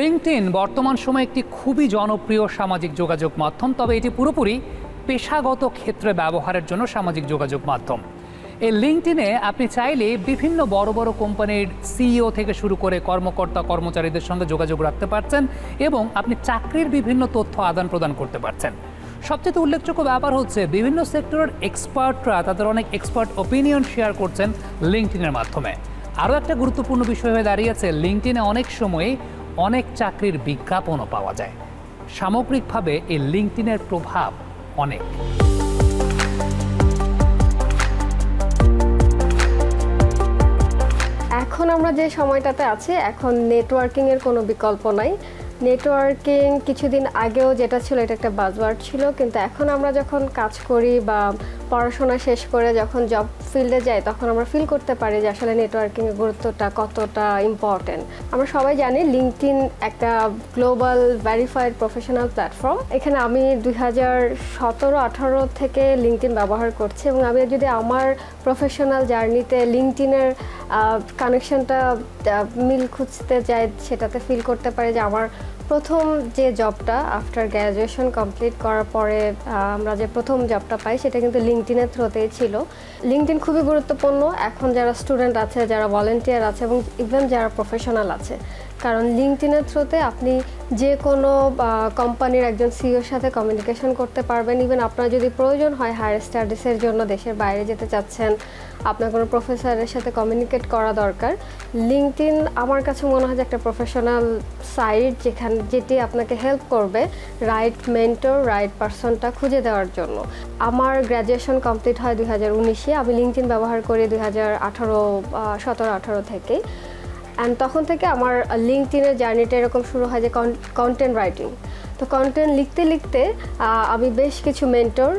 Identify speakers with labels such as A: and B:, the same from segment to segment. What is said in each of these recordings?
A: LinkedIn বর্তমান সময়ে একটি খুবই জনপ্রিয় সামাজিক যোগাযোগ মাধ্যম, তবে এটি পুরোপুরি পেশাগত ক্ষেত্রে ব্যবহারের জন্য সামাজিক যোগাযোগ মাধ্যম। এই লিঙ্কডইনে আপনি চাইলে বিভিন্ন বড় বড় কোম্পানির সিইও থেকে শুরু করে কর্মকর্তা কর্মচারীদের সঙ্গে যোগাযোগ রাখতে পারছেন এবং আপনি চাকরির বিভিন্ন তথ্য আদান প্রদান করতে পারছেন। সবচেয়ে উল্লেখযোগ্য ব্যাপার হচ্ছে বিভিন্ন সেক্টরের এক্সপার্টরা তাদের অনেক এক্সপার্ট ওপিনিয়ন শেয়ার করছেন লিঙ্কডইনের মাধ্যমে। আরও একটা গুরুত্বপূর্ণ বিষয় হয়ে দাঁড়িয়েছে, লিঙ্কডইনে অনেক সময় অনেক চাকরির বিজ্ঞাপনও পাওয়া যায়। সামগ্রিকভাবে এই লিঙ্কডইনের প্রভাব অনেক।
B: এখন আমরা যে সময়টাতে আছি, এখন নেটওয়ার্কিংয়ের কোনো বিকল্প নাই। নেটওয়ার্কিং কিছুদিন আগেও যেটা ছিল এটা একটা বাজওয়ার্ড ছিল, কিন্তু এখন আমরা যখন কাজ করি বা পড়াশোনা শেষ করে যখন জব ফিল্ডে যাই তখন আমরা ফিল করতে পারি যে আসলে নেটওয়ার্কিংয়ের গুরুত্বটা কতটা ইম্পর্টেন্ট। আমরা সবাই জানি লিঙ্কডইন একটা গ্লোবাল ভেরিফাইড প্রফেশনাল প্ল্যাটফর্ম। এখানে আমি 2017-18 থেকে লিঙ্কডইন ব্যবহার করছি এবং আমি যদি আমার প্রফেশনাল জার্নিতে লিঙ্কডইনের কানেকশনটা মিল খুঁজতে যাই, সেটাতে ফিল করতে পারি যে আমার প্রথম যে জবটা আফটার গ্র্যাজুয়েশন কমপ্লিট করার পরে আমরা যে প্রথম জবটা পাই সেটা কিন্তু লিঙ্কডইনের থ্রুতেই ছিল। লিঙ্কডইন খুবই গুরুত্বপূর্ণ এখন যারা স্টুডেন্ট আছে, যারা ভলেন্টিয়ার আছে এবং ইভেন যারা প্রফেশনাল আছে, কারণ লিঙ্কডইনের থ্রুতে আপনি যে কোনো কোম্পানির একজন সিইওর সাথে কমিউনিকেশন করতে পারবেন। ইভেন আপনার যদি প্রয়োজন হয় হায়ার স্টাডিজের জন্য দেশের বাইরে যেতে চাচ্ছেন, আপনার কোনো প্রফেসরের সাথে কমিউনিকেট করা দরকার, লিঙ্কডইন আমার কাছে মনে হয় যে একটা প্রফেশনাল সাইট যেটি আপনাকে হেল্প করবে রাইট মেন্টর, রাইট পারসনটা খুঁজে দেওয়ার জন্য। আমার গ্র্যাজুয়েশন কমপ্লিট হয় 2019-এ। আমি লিঙ্কডইন ব্যবহার করি 2017-18 থেকেই। অ্যান্ড তখন থেকে আমার লিঙ্কডইনের জার্নিটা এরকম শুরু হয় যে কন্টেন্ট রাইটিং। তো কন্টেন্ট লিখতে লিখতে আমি বেশ কিছু মেন্টর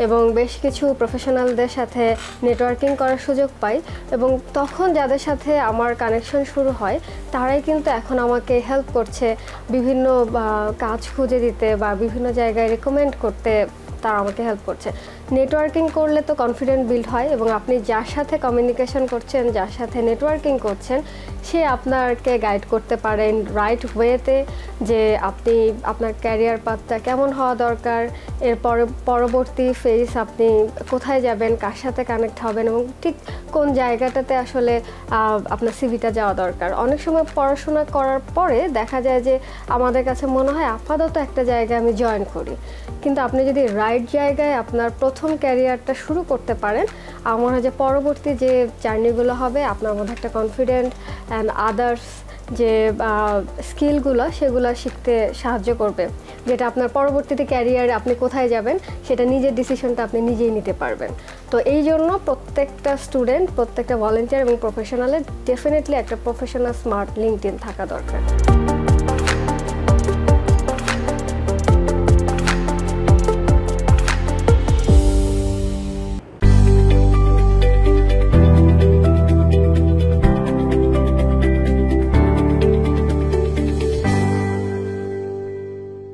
B: এবং বেশ কিছু প্রফেশনালদের সাথে নেটওয়ার্কিং করার সুযোগ পাই এবং তখন যাদের সাথে আমার কানেকশন শুরু হয় তারাই কিন্তু এখন আমাকে হেল্প করছে বিভিন্ন কাজ খুঁজে দিতে বা বিভিন্ন জায়গায় রেকমেন্ড করতে। তারা আমাকে হেল্প করছে। নেটওয়ার্কিং করলে তো কনফিডেন্ট বিল্ড হয় এবং আপনি যার সাথে কমিউনিকেশন করছেন, যার সাথে নেটওয়ার্কিং করছেন, সে আপনাকে গাইড করতে পারেন রাইট ওয়েতে যে আপনি আপনার ক্যারিয়ার পাথটা কেমন হওয়া দরকার, এর পরবর্তী ফেজ আপনি কোথায় যাবেন, কার সাথে কানেক্ট হবেন এবং ঠিক কোন জায়গাটাতে আসলে আপনার সিভিটা যাওয়া দরকার। অনেক সময় পড়াশোনা করার পরে দেখা যায় যে আমাদের কাছে মনে হয় আপাতত একটা জায়গায় আমি জয়েন করি, কিন্তু আপনি যদি রাইট জায়গায় আপনার প্রথম ক্যারিয়ারটা শুরু করতে পারেন, আমার মনে হয় যে পরবর্তী যে জার্নিগুলো হবে আপনার মধ্যে একটা কনফিডেন্ট অ্যান্ড আদার্স যে স্কিলগুলো সেগুলো শিখতে সাহায্য করবে, যেটা আপনার পরবর্তীতে ক্যারিয়ারে আপনি কোথায় যাবেন সেটা নিজের ডিসিশনটা আপনি নিজেই নিতে পারবেন। তো এই জন্য প্রত্যেকটা স্টুডেন্ট, প্রত্যেকটা ভলেন্টিয়ার এবং প্রফেশনালের ডেফিনেটলি একটা প্রফেশনাল স্মার্ট লিঙ্কডইন থাকা দরকার।